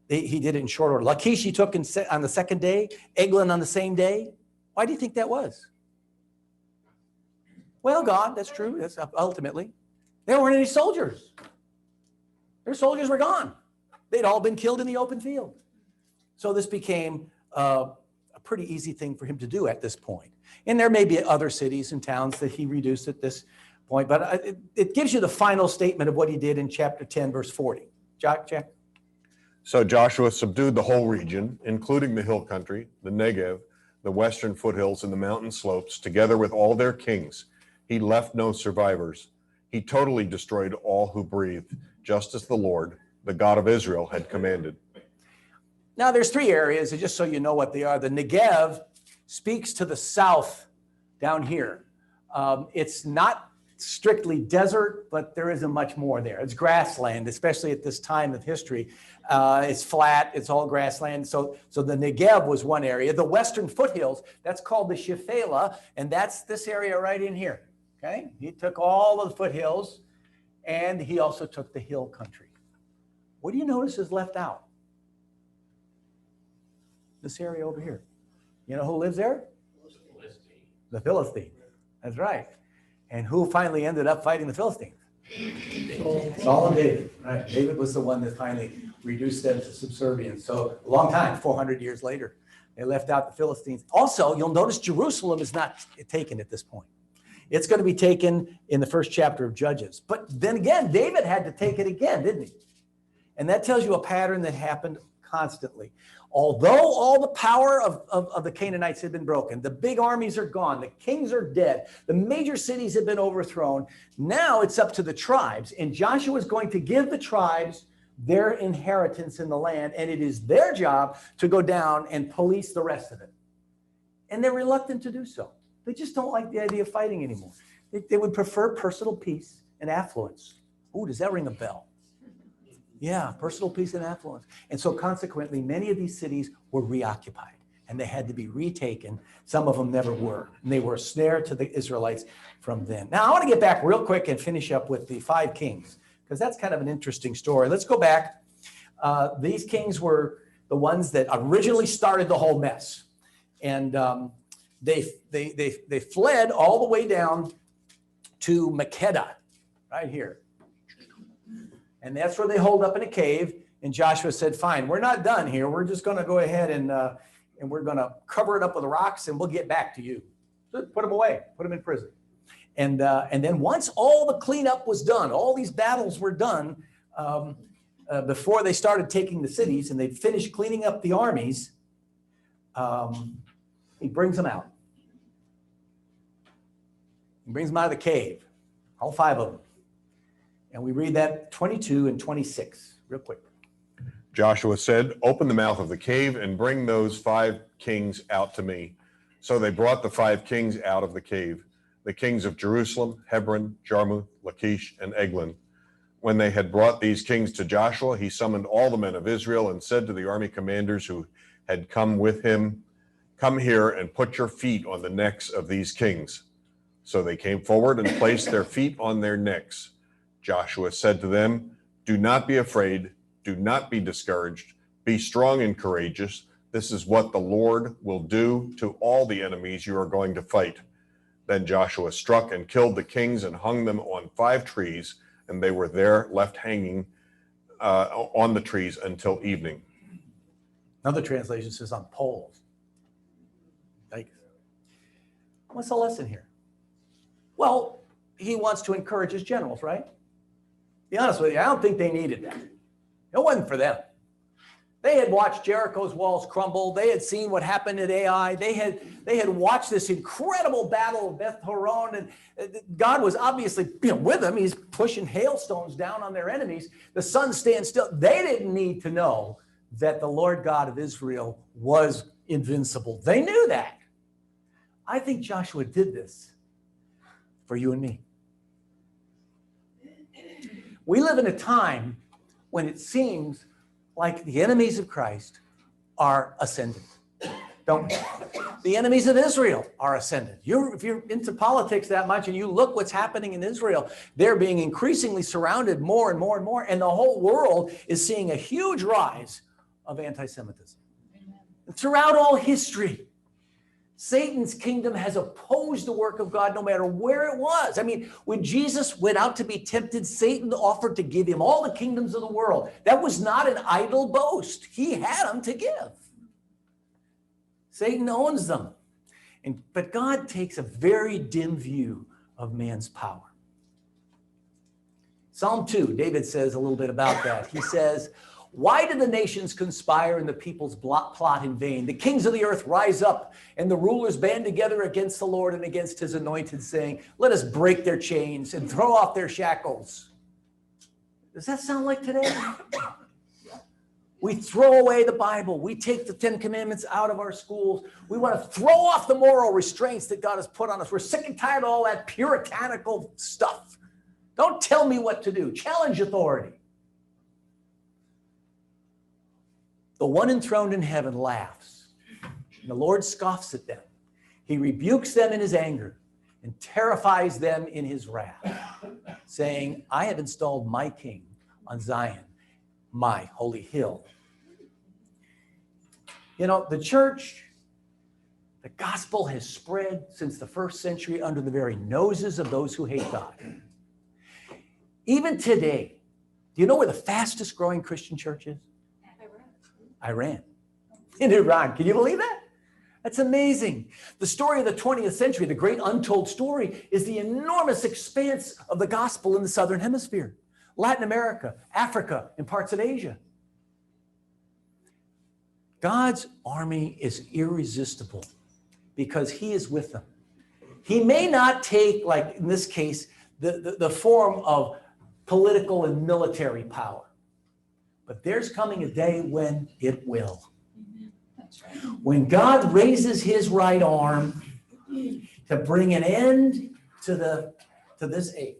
he did it in short order. Lachish he took on the second day, Eglon on the same day. Why do you think that was? Well, God, that's true. That's ultimately. There weren't any soldiers. Their soldiers were gone. They'd all been killed in the open field. So this became a pretty easy thing for him to do at this point. And there may be other cities and towns that he reduced at this point, but it gives you the final statement of what he did in chapter 10, verse 40. Jack? So Joshua subdued the whole region, including the hill country, the Negev, the western foothills, and the mountain slopes, together with all their kings. He left no survivors. He totally destroyed all who breathed, just as the Lord, the God of Israel, had commanded. Now there's three areas, just so you know what they are. The Negev speaks to the south down here. It's not strictly desert, but there isn't much more there. It's grassland, especially at this time of history. It's flat, it's all grassland. So the Negev was one area. The western foothills, that's called the Shephelah, and that's this area right in here. Okay, he took all of the foothills, and he also took the hill country. What do you notice is left out? This area over here. You know who lives there? The Philistines. That's right. And who finally ended up fighting the Philistines? Saul and David. Right. David was the one that finally reduced them to subservience. So a long time, 400 years later, they left out the Philistines. Also, you'll notice Jerusalem is not taken at this point. It's going to be taken in the first chapter of Judges. But then again, David had to take it again, didn't he? And that tells you a pattern that happened constantly. Although all the power of the Canaanites had been broken, the big armies are gone, the kings are dead, the major cities have been overthrown, now it's up to the tribes. And Joshua is going to give the tribes their inheritance in the land, and it is their job to go down and police the rest of it. And they're reluctant to do so. They just don't like the idea of fighting anymore. They would prefer personal peace and affluence. Ooh, does that ring a bell? Yeah, personal peace and affluence. And so consequently, many of these cities were reoccupied and they had to be retaken. Some of them never were. And they were a snare to the Israelites from then. Now, I want to get back real quick and finish up with the 5 kings, because that's kind of an interesting story. Let's go back. These kings were the ones that originally started the whole mess. And they fled all the way down to Makkedah, right here. And that's where they holed up in a cave. And Joshua said, fine, we're not done here. We're just going to go ahead and we're going to cover it up with rocks and we'll get back to you. So put them away, put them in prison. And then once all the cleanup was done, all these battles were done before they started taking the cities and they finished cleaning up the armies, he brings them out. He brings them out of the cave, all 5 of them. And we read that 22 and 26, real quick. Joshua said, open the mouth of the cave and bring those 5 kings out to me. So they brought the 5 kings out of the cave, the kings of Jerusalem, Hebron, Jarmuth, Lachish, and Eglon. When they had brought these kings to Joshua, he summoned all the men of Israel and said to the army commanders who had come with him, come here and put your feet on the necks of these kings. So they came forward and placed their feet on their necks. Joshua said to them, do not be afraid, do not be discouraged, be strong and courageous. This is what the Lord will do to all the enemies you are going to fight. Then Joshua struck and killed the kings and hung them on 5 trees, and they were there left hanging on the trees until evening. Another translation says on poles. Like, what's the lesson here? Well, he wants to encourage his generals, right? Be honest with you, I don't think they needed that. It wasn't for them. They had watched Jericho's walls crumble. They had seen what happened at Ai. They had watched this incredible battle of Beth Horon, and God was obviously with them. He's pushing hailstones down on their enemies. The sun stands still. They didn't need to know that the Lord God of Israel was invincible. They knew that. I think Joshua did this for you and me. We live in a time when it seems like the enemies of Christ are ascendant. Don't we? The enemies of Israel are ascendant. If you're into politics that much and you look what's happening in Israel, they're being increasingly surrounded more and more and more, and the whole world is seeing a huge rise of anti-Semitism. And throughout all history, Satan's kingdom has opposed the work of God no matter where it was. I mean, when Jesus went out to be tempted, Satan offered to give him all the kingdoms of the world. That was not an idle boast. He had them to give. Satan owns them. But God takes a very dim view of man's power. Psalm 2, David says a little bit about that. He says, why do the nations conspire and the peoples plot in vain? The kings of the earth rise up and the rulers band together against the Lord and against his anointed, saying, let us break their chains and throw off their shackles. Does that sound like today? We throw away the Bible. We take the 10 Commandments out of our schools. We want to throw off the moral restraints that God has put on us. We're sick and tired of all that puritanical stuff. Don't tell me what to do. Challenge authority. The one enthroned in heaven laughs, and the Lord scoffs at them. He rebukes them in his anger and terrifies them in his wrath, saying, I have installed my king on Zion, my holy hill. You know, the church, the gospel has spread since the first century under the very noses of those who hate God. Even today, do you know where the fastest growing Christian church is? Iran. In Iran. Can you believe that? That's amazing. The story of the 20th century, the great untold story, is the enormous expanse of the gospel in the southern hemisphere. Latin America, Africa, and parts of Asia. God's army is irresistible because he is with them. He may not take, like in this case, the form of political and military power, but there's coming a day when it will. That's right. When God raises his right arm to bring an end to this age,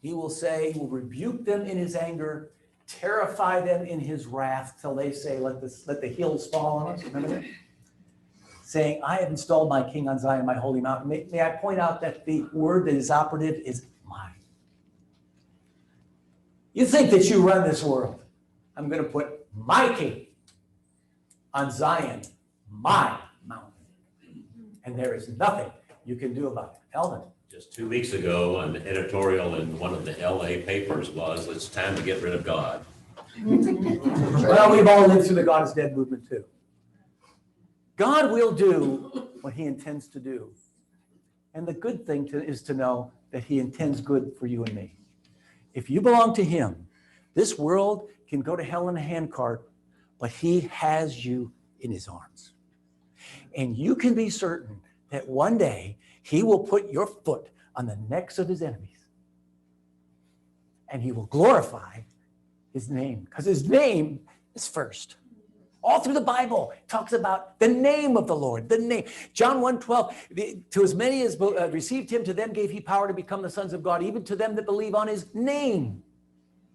he will say, he will rebuke them in his anger, terrify them in his wrath, till they say, let the hills fall on us. Remember that? Saying, I have installed my king on Zion, my holy mountain. May I point out that the word that is operative is mine. You think that you run this world. I'm going to put my king on Zion, my mountain. And there is nothing you can do about it. Elvin. Just 2 weeks ago, an editorial in one of the LA papers was, it's time to get rid of God. Well, we've all lived through the God is dead movement too. God will do what he intends to do. And the good thing is to know that he intends good for you and me. If you belong to him, this world can go to hell in a handcart, but he has you in his arms. And you can be certain that one day he will put your foot on the necks of his enemies. And he will glorify his name, because his name is first. All through the Bible, it talks about the name of the Lord, the name. John 1:12, to as many as received him, to them gave he power to become the sons of God, even to them that believe on his name.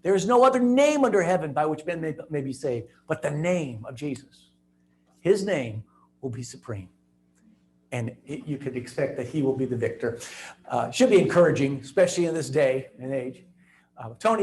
There is no other name under heaven by which men may be saved, but the name of Jesus. His name will be supreme. And you could expect that he will be the victor. Should be encouraging, especially in this day and age. Tony,